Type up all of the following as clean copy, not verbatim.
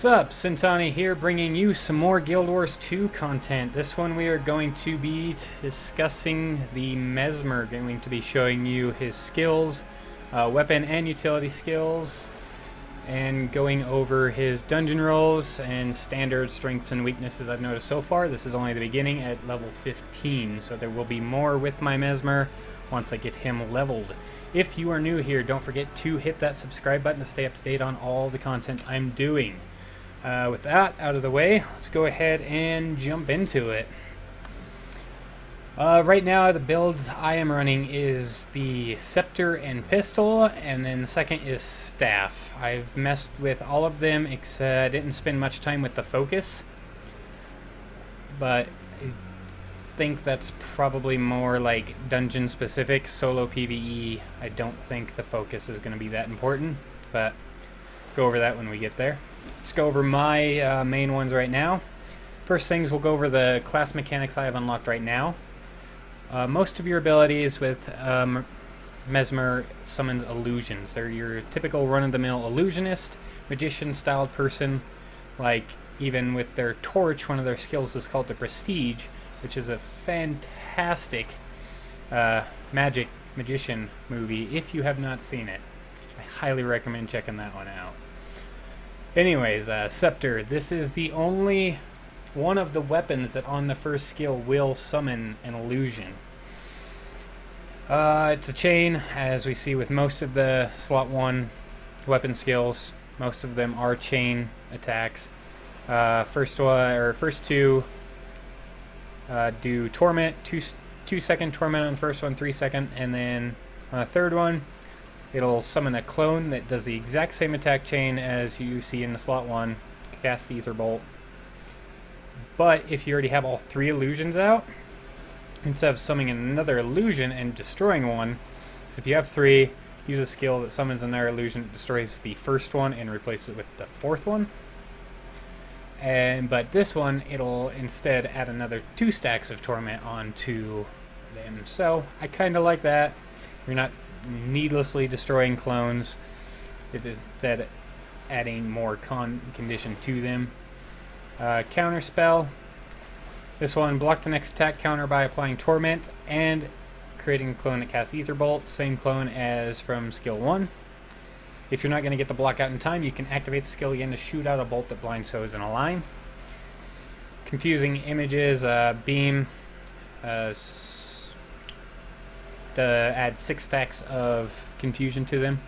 What's up? Sintani here, bringing you some more Guild Wars 2 content. This one we are going to be discussing the Mesmer, going to be showing you his skills, weapon and utility skills, and going over his dungeon rolls and standard strengths and weaknesses I've noticed so far. This is only the beginning at level 15, so there will be more with my Mesmer once I get him leveled. If you are new here, don't forget to hit that subscribe button to stay up to date on all the content I'm doing. With that out of the way, let's go ahead and jump into it. Right now, the builds I am running is the Scepter and Pistol, and then the second is Staff. I've messed with all of them, except I didn't spend much time with the Focus, but I think that's probably more like dungeon specific. Solo PvE, I don't think the Focus is going to be that important, but go over that when we get there. Let's go over my main ones right now. First things, we'll go over the class mechanics I have unlocked right now. Most of your abilities with Mesmer summons illusions. They're your typical run-of-the-mill illusionist, magician-styled person. Like, even with their torch, one of their skills is called the Prestige, which is a fantastic magic magician movie. If you have not seen it, I highly recommend checking that one out. Anyways, Scepter. This is the only one of the weapons that on the first skill will summon an illusion. It's a chain, as we see with most of the slot 1 weapon skills. Most of them are chain attacks. First two do Torment, 2-second Torment on the first one, 3-second, and then on the third one, it'll summon a clone that does the exact same attack chain as you see in the slot 1, cast the Ether Bolt. But if you already have all 3 illusions out, instead of summoning another illusion and destroying one, so if you have 3, use a skill that summons another illusion that destroys the first one and replace it with the 4th one. But this one, it'll instead add another 2 stacks of Torment onto them. So I kind of like that. You're not needlessly destroying clones. It is instead adding more condition to them. Counter spell. This one, block the next attack counter by applying Torment and creating a clone that casts Ether Bolt. Same clone as from skill 1. If you're not going to get the block out in time, you can activate the skill again to shoot out a bolt that blinds foes in a line. Confusing images. Beam. To add 6 stacks of confusion to them.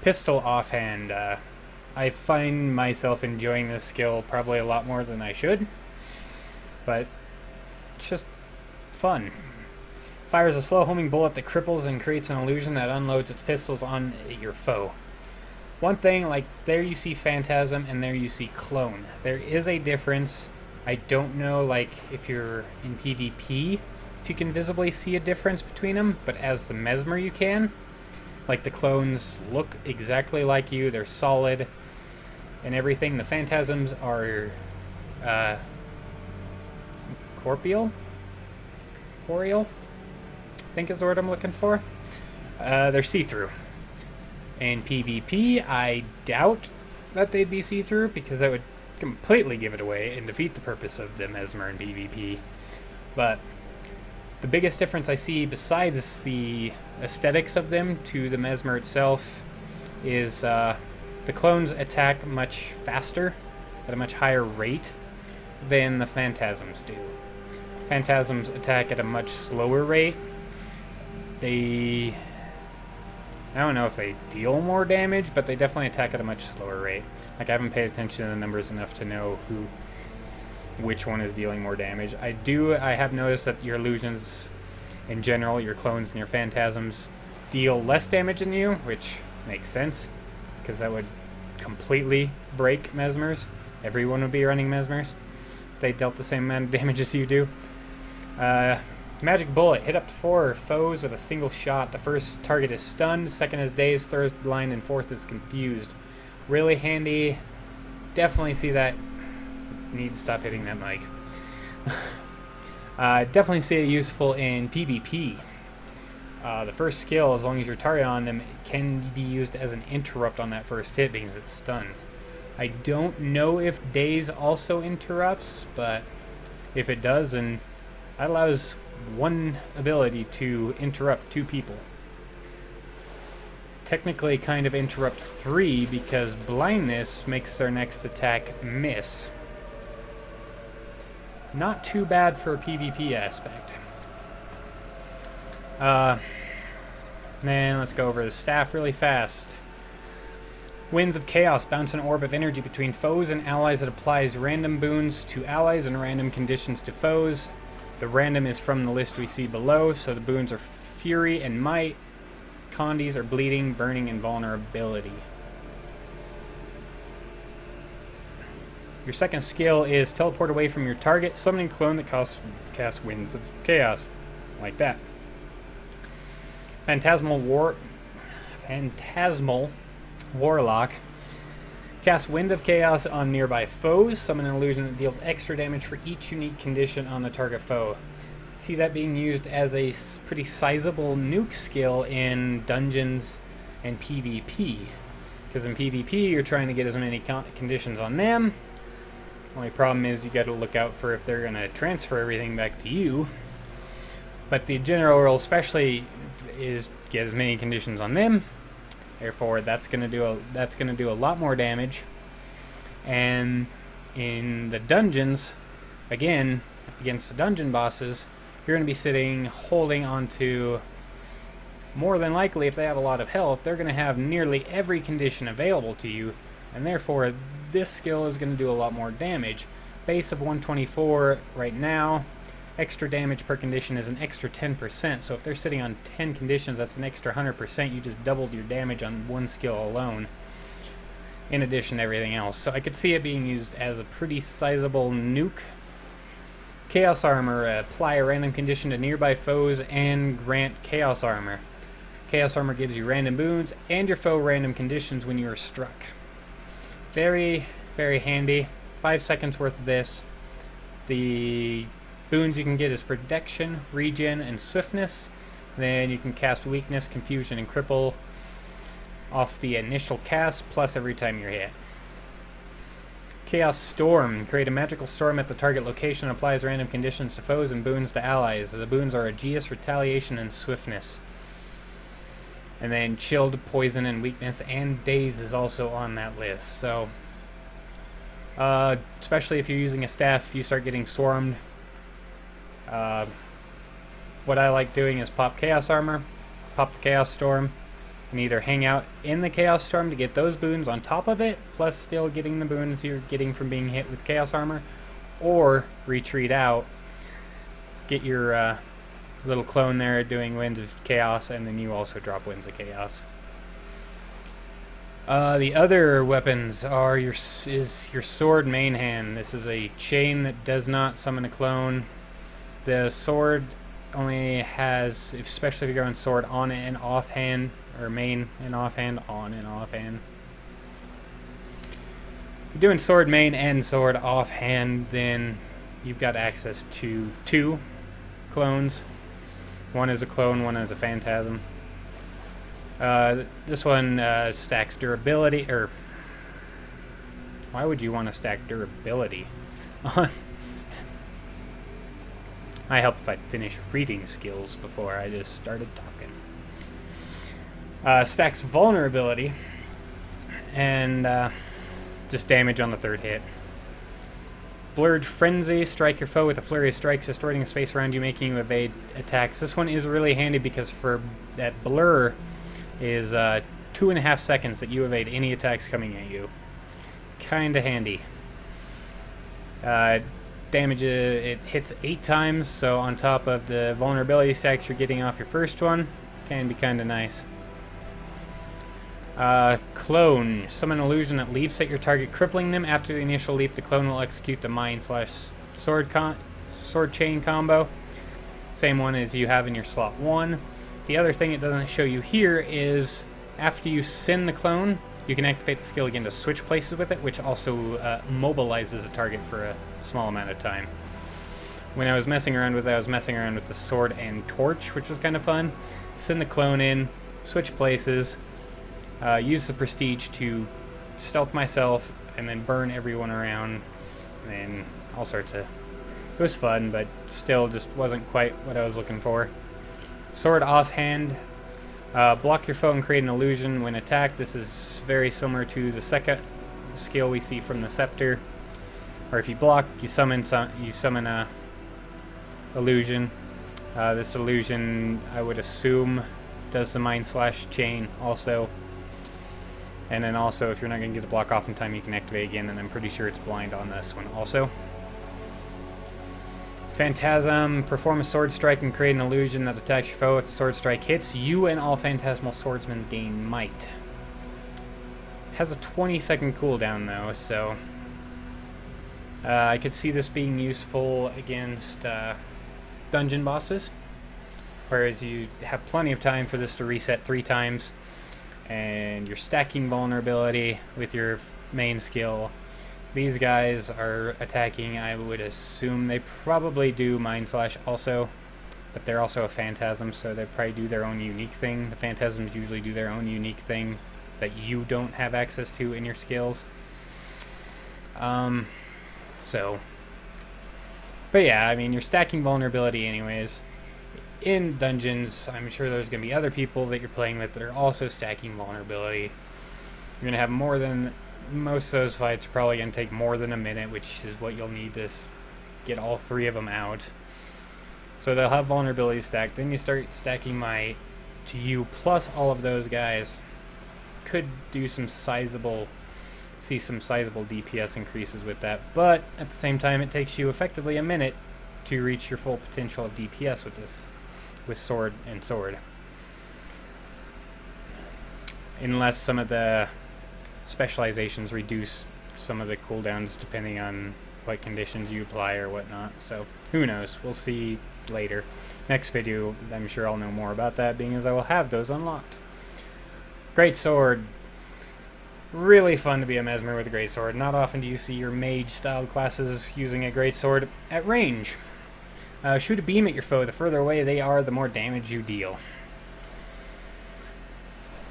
Pistol offhand. I find myself enjoying this skill probably a lot more than I should, but it's just fun. Fires a slow homing bullet that cripples and creates an illusion that unloads its pistols on your foe. One thing, like there you see Phantasm and there you see Clone. There is a difference. I don't know, like if you're in PvP, if you can visibly see a difference between them, but as the Mesmer you can. Like the clones look exactly like you, they're solid and everything. The Phantasms are corporeal, I think is the word I'm looking for. They're see-through. In PvP, I doubt that they'd be see-through because that would completely give it away and defeat the purpose of the Mesmer in PvP. But the biggest difference I see, besides the aesthetics of them to the Mesmer itself, is the clones attack much faster, at a much higher rate, than the Phantasms do. Phantasms attack at a much slower rate. I don't know if they deal more damage, but they definitely attack at a much slower rate. Like, I haven't paid attention to the numbers enough to know which one is dealing more damage. I have noticed that your illusions in general, your clones and your Phantasms, deal less damage than you, which makes sense, because that would completely break Mesmers. Everyone would be running Mesmers if they dealt the same amount of damage as you do. Magic Bullet. Hit up to 4 foes with a single shot. The first target is stunned, second is dazed, third is blind, and fourth is confused. Really handy. Definitely see that. Need to stop hitting that mic. Definitely see it useful in PvP. The first skill, as long as you're targeted on them, can be used as an interrupt on that first hit because it stuns. I don't know if daze also interrupts, but if it does, then that allows one ability to interrupt 2 people. Technically kind of interrupt 3 because blindness makes their next attack miss. Not too bad for a PvP aspect. Then let's go over the staff really fast. Winds of Chaos bounce an orb of energy between foes and allies that applies random boons to allies and random conditions to foes. The random is from the list we see below, so the boons are Fury and Might. Condies are Bleeding, Burning, and Vulnerability. Your second skill is Teleport away from your target, summoning clone that casts Winds of Chaos. Like that. Phantasmal Warlock. Cast Wind of Chaos on nearby foes. Summon an illusion that deals extra damage for each unique condition on the target foe. See that being used as a pretty sizable nuke skill in dungeons and PvP. Because in PvP, you're trying to get as many conditions on them. Only problem is you got to look out for if they're going to transfer everything back to you. But the general rule, especially, is get as many conditions on them. Therefore, that's going to do a lot more damage. And in the dungeons, again, against the dungeon bosses, you're going to be sitting holding onto, more than likely, if they have a lot of health, they're going to have nearly every condition available to you, and therefore this skill is going to do a lot more damage. Base of 124 right now. Extra damage per condition is an extra 10%, so if they're sitting on 10 conditions, that's an extra 100%. You just doubled your damage on one skill alone, in addition to everything else. So I could see it being used as a pretty sizable nuke. Chaos Armor. Apply a random condition to nearby foes and grant Chaos Armor. Chaos Armor gives you random boons and your foe random conditions when you are struck. Very, very handy. 5 seconds worth of this. The boons you can get is Protection, Regen, and Swiftness. Then you can cast Weakness, Confusion, and Cripple off the initial cast, plus every time you're hit. Chaos Storm. Create a magical storm at the target location and applies random conditions to foes and boons to allies. The boons are Aegeus, Retaliation, and Swiftness. And then Chilled, Poison, and Weakness, and Daze is also on that list. So, especially if you're using a staff, if you start getting swarmed, what I like doing is pop Chaos Armor, pop the Chaos Storm, and either hang out in the Chaos Storm to get those boons on top of it, plus still getting the boons you're getting from being hit with Chaos Armor, or retreat out, get your little clone there doing Winds of Chaos, and then you also drop Winds of Chaos. The other weapons are your sword main hand. This is a chain that does not summon a clone. The sword only has, especially if you're going sword on and off hand, or main and off hand, on and off hand. If you're doing sword main and sword off hand, then you've got access to 2 clones. One is a clone, one is a phantasm. This one stacks durability, or why would you want to stack durability on? I help if I finish reading skills before I just started talking. Stacks vulnerability and just damage on the 3rd hit. Blurred Frenzy. Strike your foe with a flurry of strikes, distorting the space around you, making you evade attacks. This one is really handy because for that blur is 2.5 seconds that you evade any attacks coming at you. Kinda handy. Damage, it hits 8 times, so on top of the vulnerability stacks you're getting off your first one, can be kinda nice. Clone. Summon an illusion that leaps at your target, crippling them. After the initial leap, the clone will execute the Mind/Sword Chain combo. Same one as you have in your slot 1. The other thing it doesn't show you here is after you send the clone, you can activate the skill again to switch places with it, which also mobilizes a target for a small amount of time. When I was messing around with it, I was messing around with the sword and torch, which was kind of fun. Send the clone in, switch places, use the prestige to stealth myself, and then burn everyone around, and all sorts of... It was fun, but still just wasn't quite what I was looking for. Sword offhand. Block your foe and create an illusion when attacked. This is very similar to the second skill we see from the scepter. Or if you block, you summon a illusion. This illusion, I would assume, does the Mind Slash chain also. And then also, if you're not going to get the block off in time, you can activate again, and I'm pretty sure it's blind on this one also. Phantasm, perform a sword strike and create an illusion that attacks your foe. If the sword strike hits, you and all phantasmal swordsmen gain might. Has a 20-second cooldown though, so I could see this being useful against dungeon bosses, whereas you have plenty of time for this to reset 3 times, and you're stacking vulnerability with your main skill. These guys are attacking, I would assume they probably do Mind Slash also, but they're also a Phantasm, so they probably do their own unique thing. The Phantasms usually do their own unique thing that you don't have access to in your skills. But yeah, I mean, you're stacking vulnerability anyways. In dungeons, I'm sure there's going to be other people that you're playing with that are also stacking vulnerability. You're going to have more than... Most of those fights are probably going to take more than a minute, which is what you'll need to get all 3 of them out. So they'll have vulnerability stacked. Then you start stacking might to you plus all of those guys. Could do some sizable DPS increases with that, but at the same time it takes you effectively a minute to reach your full potential of DPS with this, with sword and sword. Unless some of the specializations reduce some of the cooldowns depending on what conditions you apply or whatnot, so who knows, we'll see later. Next video I'm sure I'll know more about that, being as I will have those unlocked. Great sword. Really fun to be a Mesmer with a great sword. Not often do you see your mage styled classes using a great sword at range. Shoot a beam at your foe. The further away they are, the more damage you deal.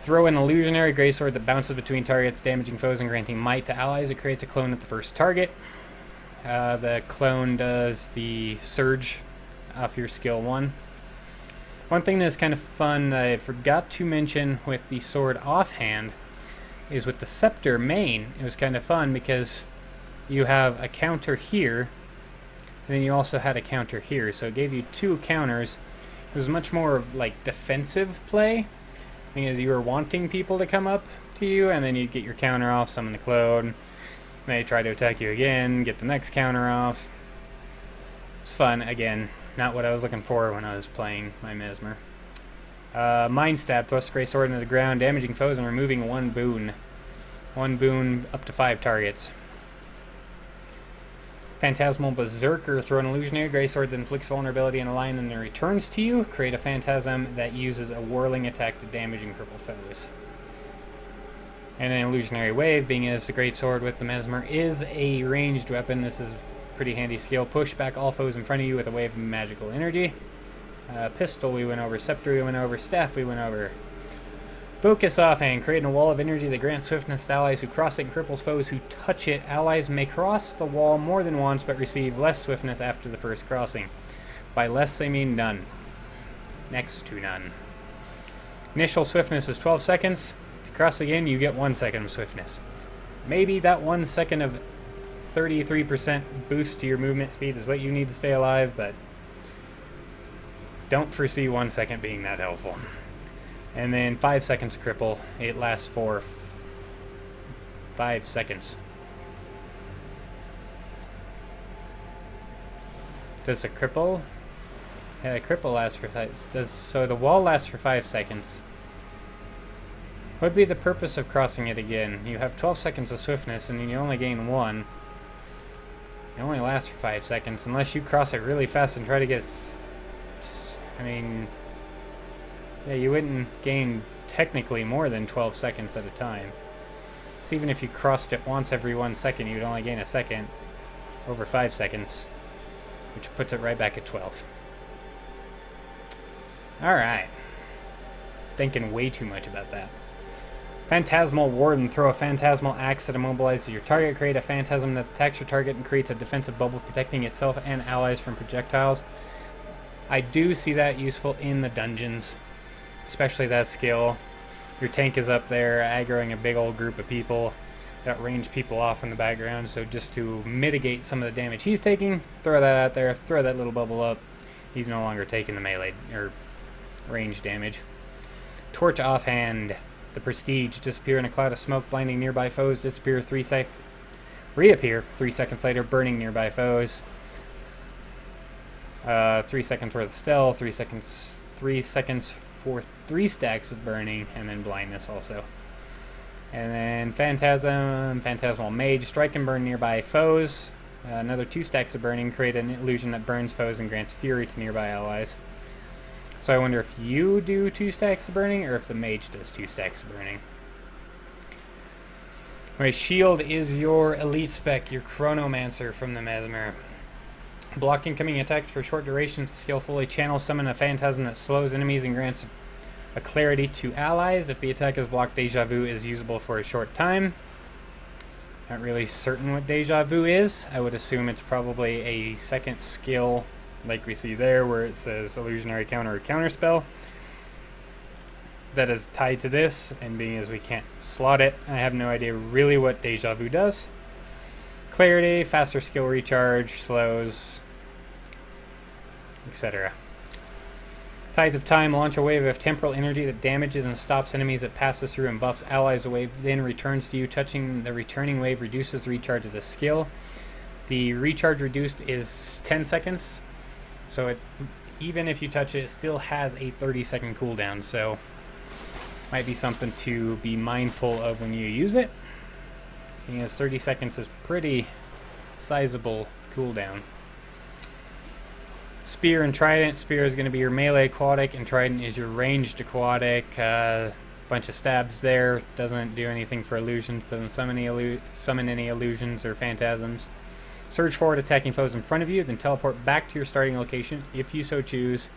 Throw an illusionary greatsword that bounces between targets, damaging foes and granting might to allies. It creates a clone at the first target. The clone does the surge off your skill 1. One thing that's kind of fun that I forgot to mention with the sword offhand is with the scepter main. It was kind of fun because you have a counter here, and then you also had a counter here, so it gave you 2 counters. It was much more like defensive play, because you were wanting people to come up to you, and then you'd get your counter off, summon the clone, and they try to attack you again, get the next counter off. It's fun, again, not what I was looking for when I was playing my Mesmer. Mind Stab, thrust great sword into the ground, damaging foes and removing 1 boon. 1 boon up to 5 targets. Phantasmal Berserker, throw an illusionary greatsword that inflicts vulnerability in a line and then returns to you. Create a phantasm that uses a whirling attack to damage and cripple foes. And an illusionary wave, being as the greatsword with the Mesmer is a ranged weapon, this is a pretty handy skill. Push back all foes in front of you with a wave of magical energy. Pistol we went over, scepter we went over, staff we went over. Focus offhand, creating a wall of energy that grants swiftness to allies who cross it and cripples foes who touch it. Allies may cross the wall more than once but receive less swiftness after the first crossing. By less they mean none. Next to none. Initial swiftness is 12 seconds. If you cross again, you get 1 second of swiftness. Maybe that 1 second of 33% boost to your movement speed is what you need to stay alive, but don't foresee 1 second being that helpful. And then 5 seconds cripple. It lasts for 5 seconds. Does the cripple? Yeah, the cripple lasts for 5. So the wall lasts for 5 seconds. What would be the purpose of crossing it again? You have 12 seconds of swiftness and then you only gain 1. It only lasts for 5 seconds unless you cross it really fast and try to get... I mean... Yeah, you wouldn't gain technically more than 12 seconds at a time. So even if you crossed it once every 1 second, you'd only gain a second over 5 seconds, which puts it right back at 12. Alright. Thinking way too much about that. Phantasmal Warden. Throw a Phantasmal Axe that immobilizes your target. Create a Phantasm that attacks your target and creates a defensive bubble protecting itself and allies from projectiles. I do see that useful in the dungeons, especially that skill. Your tank is up there aggroing a big old group of people that range people off in the background, so just to mitigate some of the damage he's taking, throw that out there, throw that little bubble up. He's no longer taking the melee or range damage. Torch Offhand. The Prestige. Disappear in a cloud of smoke, blinding nearby foes. Disappear 3 seconds. Reappear 3 seconds later, burning nearby foes. 3 seconds worth of stealth. 3 seconds for 3 stacks of burning, and then blindness also. And then Phantasm, Phantasmal Mage. Strike and burn nearby foes. Another 2 stacks of burning. Create an illusion that burns foes and grants fury to nearby allies. So I wonder if you do 2 stacks of burning, or if the mage does 2 stacks of burning. Alright, Shield is your elite spec, your Chronomancer from the Mesmer. Block incoming attacks for short durations. Skillfully channel summon a phantasm that slows enemies and grants a clarity to allies. If the attack is blocked, Deja Vu is usable for a short time. Not really certain what Deja Vu is. I would assume it's probably a second skill, like we see there, where it says illusionary counter or counterspell, that is tied to this, and being as we can't slot it, I have no idea really what Deja Vu does. Clarity, faster skill recharge, slows, etc. Tides of Time. Launch a wave of temporal energy that damages and stops enemies it passes through and buffs allies. The wave then returns to you. Touching the returning wave reduces the recharge of the skill. The recharge reduced is 10 seconds. So even if you touch it, it still has a 30-second cooldown, so might be something to be mindful of when you use it. Because 30 seconds is pretty sizable cooldown. Spear and Trident. Spear is going to be your melee aquatic, and Trident is your ranged aquatic. Bunch of stabs there. Doesn't do anything for illusions. Doesn't summon any illusions or phantasms. Surge forward, attacking foes in front of you, then teleport back to your starting location if you so choose.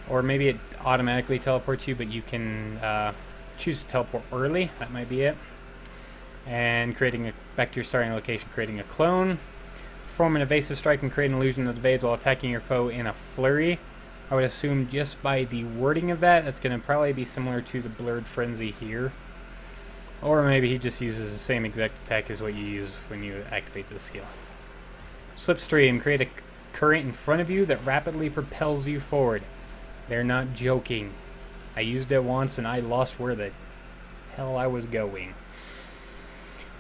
Or maybe it automatically teleports you, but you can choose to teleport early. That might be it. And back to your starting location, creating a clone. Perform an evasive strike and create an illusion that evades while attacking your foe in a flurry. I would assume just by the wording of that, that's going to probably be similar to the Blurred Frenzy here. Or maybe he just uses the same exact attack as what you use when you activate this skill. Slipstream. Create a current in front of you that rapidly propels you forward. They're not joking. I used it once and I lost where the hell I was going.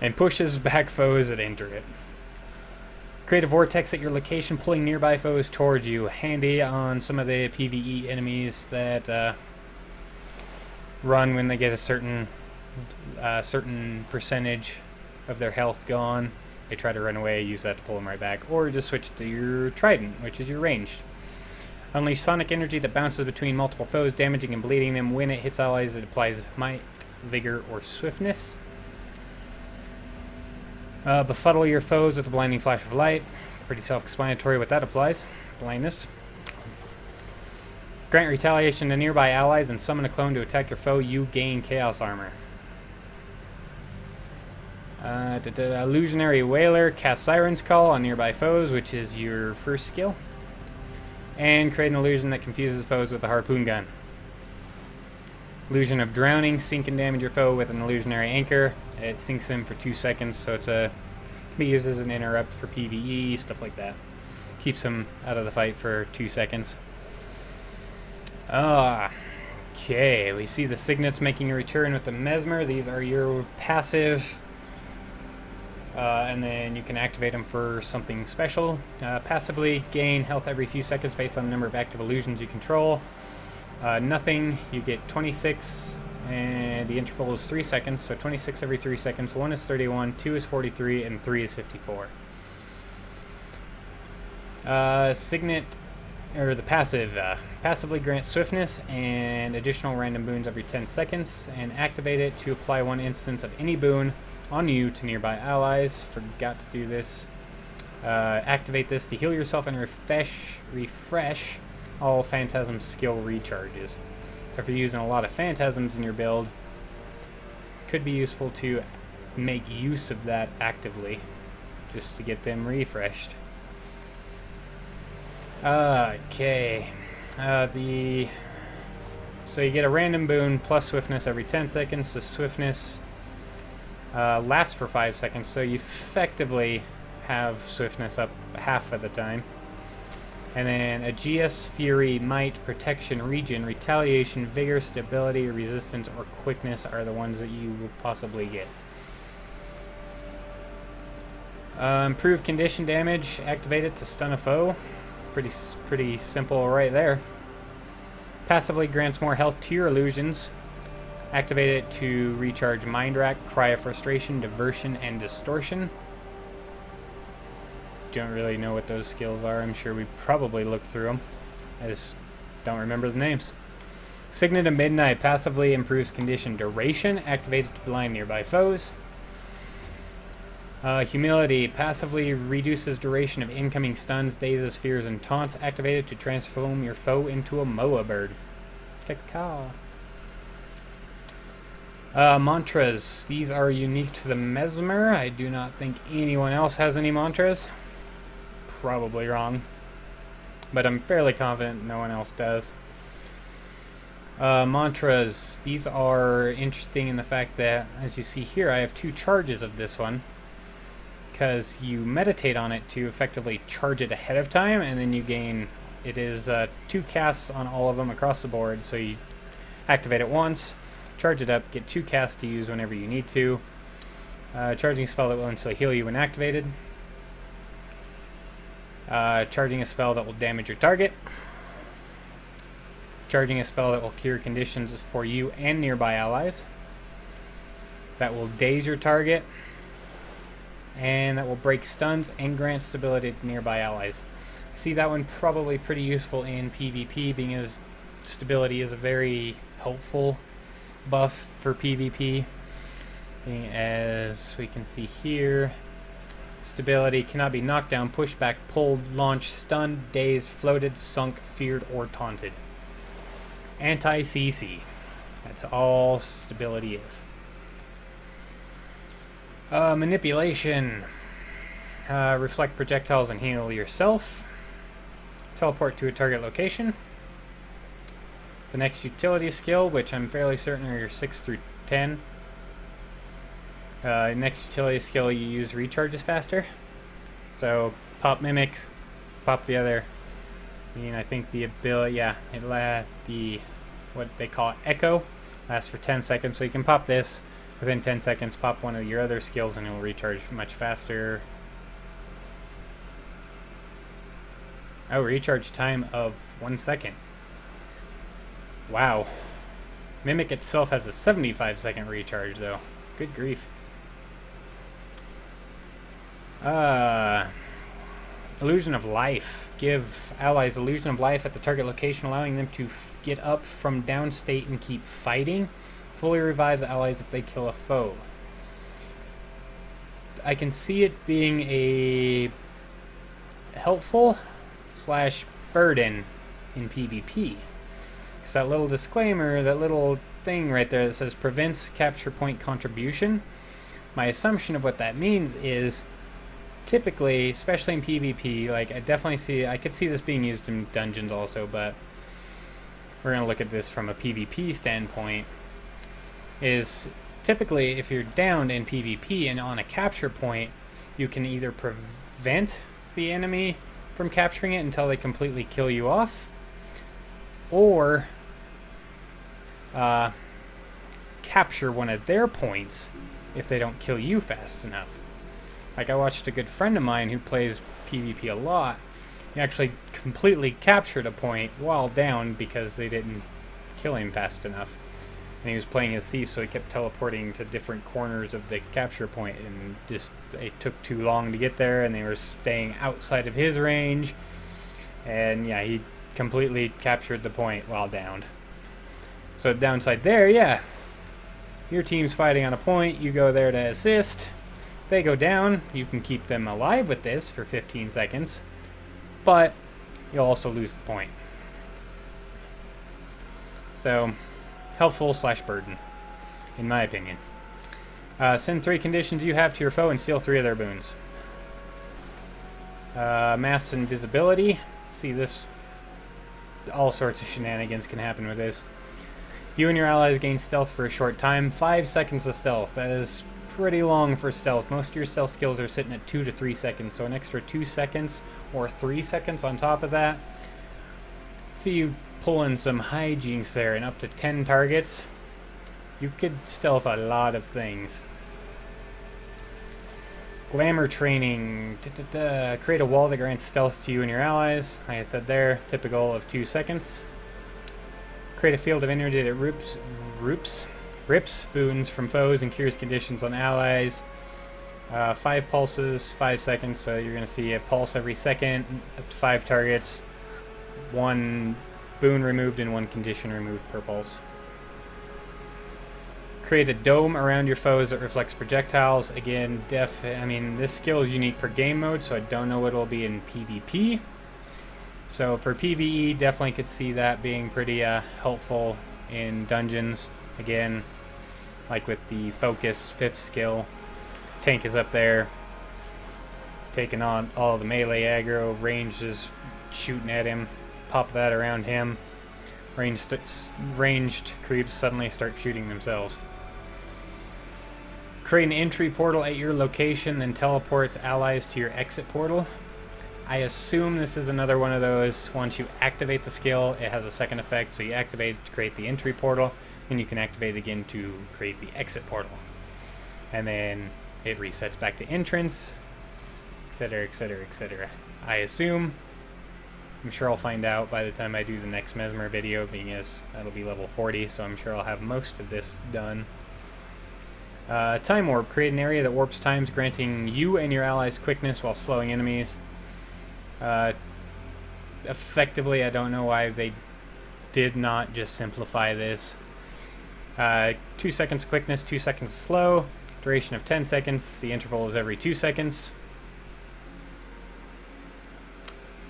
And pushes back foes that enter it. Create a vortex at your location, pulling nearby foes towards you. Handy on some of the PvE enemies that run when they get a certain percentage of their health gone. They try to run away, use that to pull them right back, or just switch to your Trident, which is your ranged. Unleash sonic energy that bounces between multiple foes, damaging and bleeding them. When it hits allies, it applies might, vigor, or swiftness. Befuddle your foes with a blinding flash of light. Pretty self-explanatory what that applies. Blindness. Grant retaliation to nearby allies and summon a clone to attack your foe. You gain chaos armor. Illusionary Wailer. Cast Siren's Call on nearby foes, which is your first skill. And create an illusion that confuses foes with a harpoon gun. Illusion of Drowning. Sink and damage your foe with an illusionary anchor. It sinks him for 2 seconds, so it's can be used as an interrupt for PvE, stuff like that. Keeps him out of the fight for 2 seconds. Okay, we see the signets making a return with the Mesmer. These are your passive, and then you can activate them for something special. Passively gain health every few seconds based on the number of active illusions you control. Nothing, you get 26, and the interval is 3 seconds, so 26 every 3 seconds. 1 is 31, 2 is 43, and 3 is 54. Signet, or the passive, passively grants swiftness and additional random boons every 10 seconds, and activate it to apply 1 instance of any boon on you to nearby allies. Forgot to do this. Activate this to heal yourself and refresh all Phantasm skill recharges. So if you're using a lot of Phantasms in your build, could be useful to make use of that actively, just to get them refreshed. Okay. So you get a random boon plus swiftness every 10 seconds. The swiftness lasts for 5 seconds, so you effectively have swiftness up half of the time. And then a GS Fury, Might, Protection, Regen, Retaliation, Vigor, Stability, Resistance, or Quickness are the ones that you will possibly get. Improved Condition Damage, activate it to stun a foe. Pretty simple right there. Passively grants more health to your illusions. Activate it to recharge Mind Rack, Cry of Frustration, Diversion, and Distortion. Don't really know what those skills are. I'm sure we probably looked through them. I just don't remember the names. Signet of Midnight passively improves condition duration. Activate it to blind nearby foes. Humility passively reduces duration of incoming stuns, dazes, fears, and taunts. Activated to transform your foe into a Moa bird. Caw. Mantras. These are unique to the Mesmer. I do not think anyone else has any mantras. Probably wrong, but I'm fairly confident no one else does. Mantras. These are interesting in the fact that, as you see here, I have 2 charges of this one, because you meditate on it to effectively charge it ahead of time, and then you gain, it is 2 casts on all of them across the board, so you activate it once, charge it up, get 2 casts to use whenever you need to. Charging a spell that will instantly heal you when activated. Charging a spell that will damage your target. Charging a spell that will cure conditions for you and nearby allies. That will daze your target. And that will break stuns and grant stability to nearby allies. I see that one probably pretty useful in PvP, being as stability is a very helpful buff for PvP. Being as we can see here, stability cannot be knocked down, pushed back, pulled, launched, stunned, dazed, floated, sunk, feared, or taunted. Anti-CC. That's all stability is. Manipulation. Reflect projectiles and heal yourself. Teleport to a target location. The next utility skill, which I'm fairly certain are your 6 through 10. Next utility skill, you use recharges faster. So pop Mimic, pop the other. I think the ability, yeah, the what they call Echo lasts for 10 seconds. So you can pop this within 10 seconds. Pop one of your other skills, and it will recharge much faster. Oh, recharge time of 1 second. Wow. Mimic itself has a 75-second recharge, though. Good grief. Illusion of Life. Give allies Illusion of Life at the target location, allowing them to get up from down state and keep fighting. Fully revives allies if they kill a foe. I can see it being a helpful / burden in PvP. It's that little disclaimer, that little thing right there that says prevents capture point contribution. My assumption of what that means is typically, especially in PvP, like I could see this being used in dungeons also, but we're going to look at this from a PvP standpoint, is typically if you're downed in PvP and on a capture point, you can either prevent the enemy from capturing it until they completely kill you off, or capture one of their points if they don't kill you fast enough. Like, I watched a good friend of mine who plays PvP a lot. He actually completely captured a point while down because they didn't kill him fast enough. And he was playing as thief, so he kept teleporting to different corners of the capture point, and just it took too long to get there, and they were staying outside of his range. And yeah, he completely captured the point while downed. So downside there, yeah. Your team's fighting on a point, you go there to assist. They go down, you can keep them alive with this for 15 seconds, but you'll also lose the point. So, helpful / burden, in my opinion. Send 3 conditions you have to your foe and steal 3 of their boons. Mass invisibility. See this. All sorts of shenanigans can happen with this. You and your allies gain stealth for a short time. 5 seconds of stealth. That is pretty long for stealth. Most of your stealth skills are sitting at 2 to 3 seconds. So an extra 2 seconds or 3 seconds on top of that. See you pulling some hijinks there, and up to 10 targets. You could stealth a lot of things. Glamour training. Create a wall that grants stealth to you and your allies. Like I said there, typical of 2 seconds. Create a field of energy that rips boons from foes and cures conditions on allies. 5 pulses, 5 seconds, so you're going to see a pulse every second, up to 5 targets. 1 boon removed and 1 condition removed per pulse. Create a dome around your foes that reflects projectiles. Again, this skill is unique per game mode, so I don't know what it will be in PvP. So for PvE, definitely could see that being pretty helpful in dungeons. Again, like with the focus 5th skill, tank is up there, taking on all the melee aggro, ranged is shooting at him, pop that around him. Ranged creeps suddenly start shooting themselves. Create an entry portal at your location, then teleports allies to your exit portal. I assume this is another one of those, once you activate the skill, it has a second effect, so you activate it to create the entry portal, and you can activate it again to create the exit portal. And then it resets back to entrance, etc, etc, etc. I assume. I'm sure I'll find out by the time I do the next Mesmer video, being as that'll be level 40, so I'm sure I'll have most of this done. Time warp. Create an area that warps times, granting you and your allies quickness while slowing enemies. Effectively, I don't know why they did not just simplify this. 2 seconds of quickness, 2 seconds of slow. Duration of 10 seconds. The interval is every 2 seconds.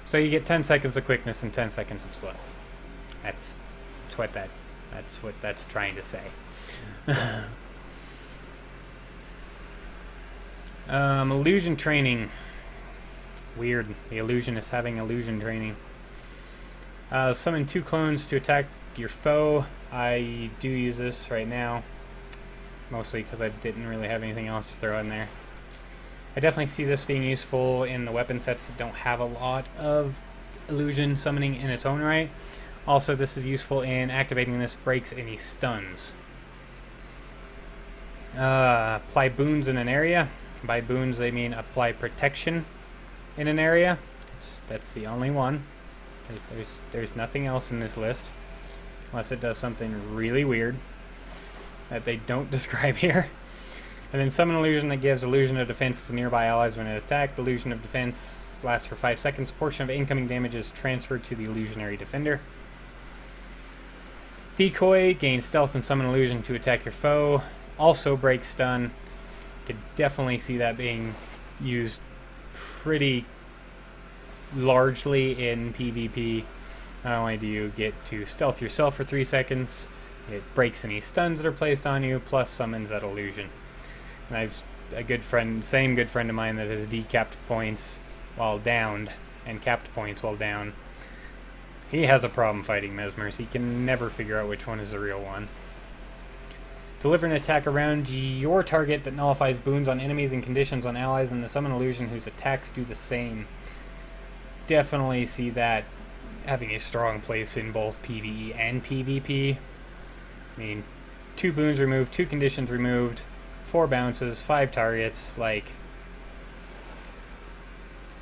So you get 10 seconds of quickness and 10 seconds of slow. That's what that's trying to say. Illusion training. Weird. The illusion is having illusion training. Summon 2 clones to attack your foe. I do use this right now, mostly because I didn't really have anything else to throw in there. I definitely see this being useful in the weapon sets that don't have a lot of illusion summoning in its own right. Also, this is useful in activating this breaks any stuns. Apply boons in an area. By boons, they mean apply protection in an area. That's the only one. There's nothing else in this list, unless it does something really weird that they don't describe here. And then summon illusion that gives illusion of defense to nearby allies when it is attacked. Illusion of defense lasts for 5 seconds. A portion of incoming damage is transferred to the illusionary defender. Decoy. Gain stealth and summon illusion to attack your foe. Also breaks stun. Could definitely see that being used pretty largely in PvP. Not only do you get to stealth yourself for 3 seconds, it breaks any stuns that are placed on you, plus summons that illusion. And I've same good friend of mine that has decapped points while downed and capped points while down. He has a problem fighting Mesmers. He can never figure out which one is the real one. Deliver an attack around your target that nullifies boons on enemies and conditions on allies, and the summon illusion whose attacks do the same. Definitely see that having a strong place in both PvE and PvP. I mean, 2 boons removed, 2 conditions removed, 4 bounces, 5 targets. Like,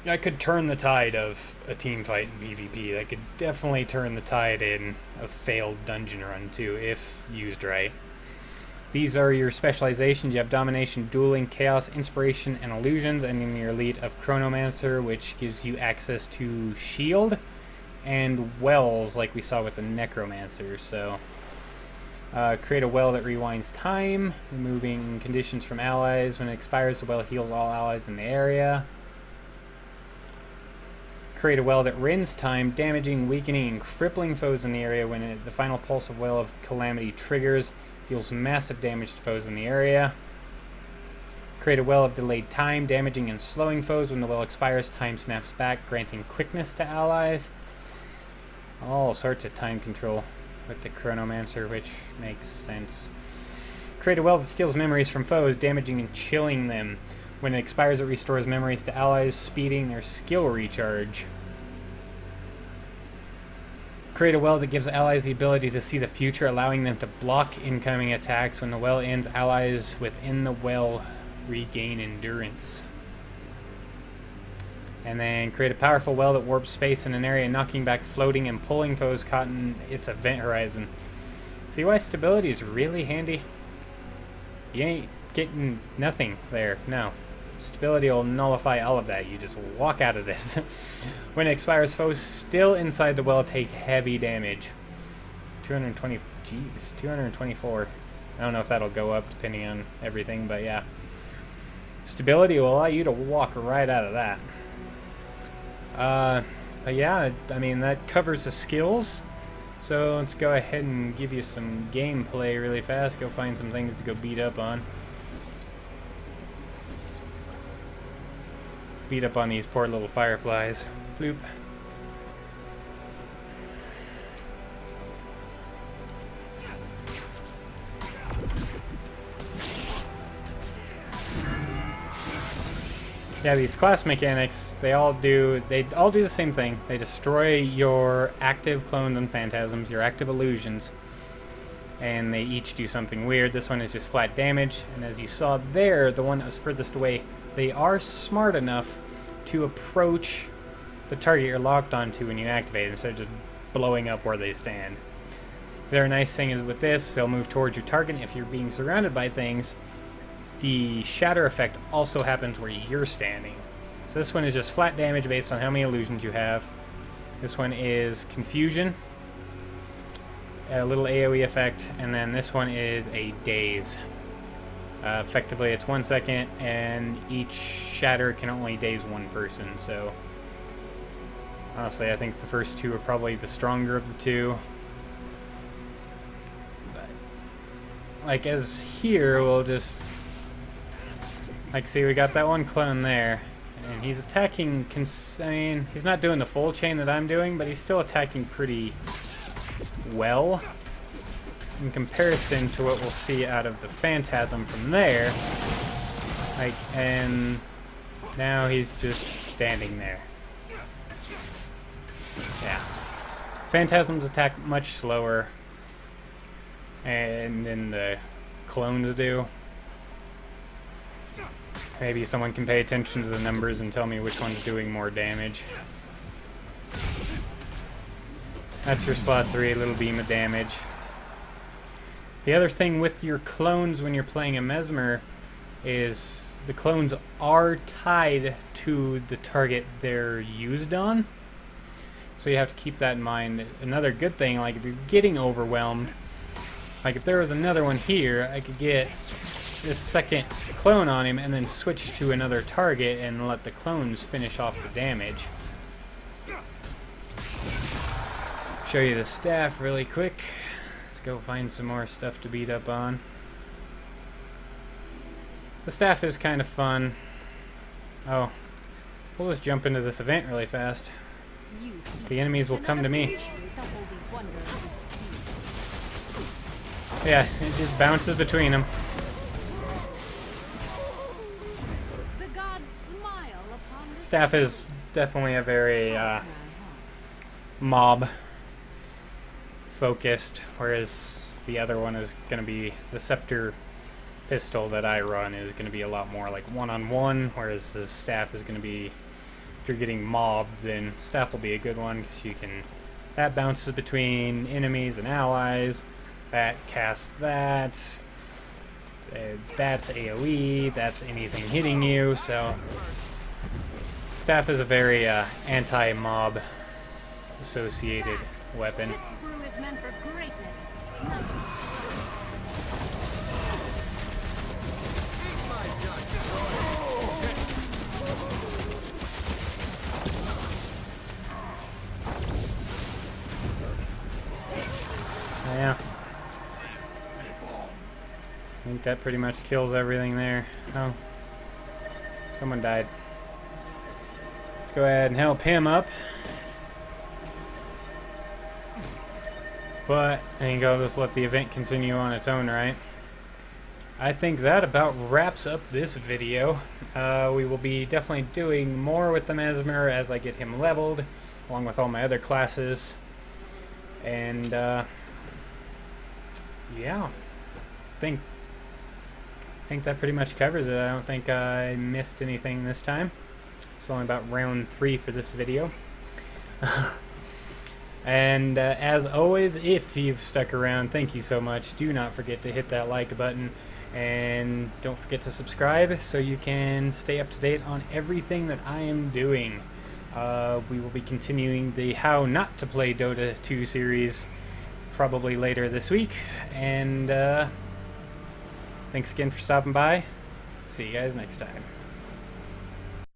I could turn the tide of a team fight in PvP. I could definitely turn the tide in a failed dungeon run too, if used right. These are your specializations. You have Domination, Dueling, Chaos, Inspiration, and Illusions, and in your elite of Chronomancer, which gives you access to Shield and Wells, like we saw with the Necromancer. So, create a well that rewinds time, removing conditions from allies. When it expires, the well heals all allies in the area. Create a well that rends time, damaging, weakening, and crippling foes in the area. When the final pulse of Well of Calamity triggers, deals massive damage to foes in the area. Create a well of delayed time, damaging and slowing foes. When the well expires, time snaps back, granting quickness to allies. All sorts of time control with the Chronomancer, which makes sense. Create a well that steals memories from foes, damaging and chilling them. When it expires, it restores memories to allies, speeding their skill recharge. Create a well that gives allies the ability to see the future, allowing them to block incoming attacks. When the well ends, allies within the well regain endurance. And then create a powerful well that warps space in an area, knocking back floating and pulling foes caught in its event horizon. See why stability is really handy? You ain't getting nothing there, no. Stability will nullify all of that. You just walk out of this. When it expires, foes still inside the well take heavy damage. 220, jeez, 224. I don't know if that'll go up depending on everything, but yeah. Stability will allow you to walk right out of that. But yeah, I mean, that covers the skills. So let's go ahead and give you some gameplay really fast. Go find some things to go beat up on. Beat up on these poor little fireflies. Bloop. Yeah, these class mechanics, they all do the same thing. They destroy your active clones and phantasms, your active illusions, and they each do something weird. This one is just flat damage, and as you saw there, the one that was furthest away, they are smart enough to approach the target you're locked onto when you activate it, instead of just blowing up where they stand. The other nice thing is with this, they'll move towards your target. If you're being surrounded by things, the shatter effect also happens where you're standing. So this one is just flat damage based on how many illusions you have. This one is confusion, a little AoE effect, and then this one is a daze. Effectively it's 1 second, and each shatter can only daze one person, so honestly I think the first two are probably the stronger of the two. But, like, as here, we'll just, like, see, we got that one clone there, and he's attacking, I mean, he's not doing the full chain that I'm doing, but he's still attacking pretty well in comparison to what we'll see out of the Phantasm from there. Like, and now he's just standing there. Yeah. Phantasms attack much slower, and then the clones do. Maybe someone can pay attention to the numbers and tell me which one's doing more damage. That's your slot 3, little beam of damage. The other thing with your clones when you're playing a Mesmer is the clones are tied to the target they're used on. So you have to keep that in mind. Another good thing, like if you're getting overwhelmed, like if there was another one here, I could get this second clone on him and then switch to another target and let the clones finish off the damage. Show you the staff really quick. Let's go find some more stuff to beat up on. The staff is kind of fun. Oh, we'll just jump into this event really fast. The enemies will come to me. Yeah, it just bounces between them. Staff is definitely a very mob focused, whereas the other one is going to be the scepter pistol that I run is going to be a lot more like one-on-one, whereas the staff is going to be, if you're getting mobbed, then staff will be a good one because you can, that bounces between enemies and allies, that casts that, that's AoE, that's anything hitting you, so staff is a very anti-mob associated weapon. This brew is meant for greatness, yeah. I think that pretty much kills everything there. Oh, Someone died. Let's go ahead and help him up. But I think I'll just let the event continue on its own, right? I think that about wraps up this video. We will be definitely doing more with the Mesmer as I get him leveled, along with all my other classes. And yeah, I think that pretty much covers it. I don't think I missed anything this time. It's only about round 3 for this video. And as always, if you've stuck around, thank you so much. Do not forget to hit that like button, and don't forget to subscribe so you can stay up to date on everything that I am doing. We will be continuing the How Not to Play Dota 2 series probably later this week, and thanks again for stopping by. See you guys next time.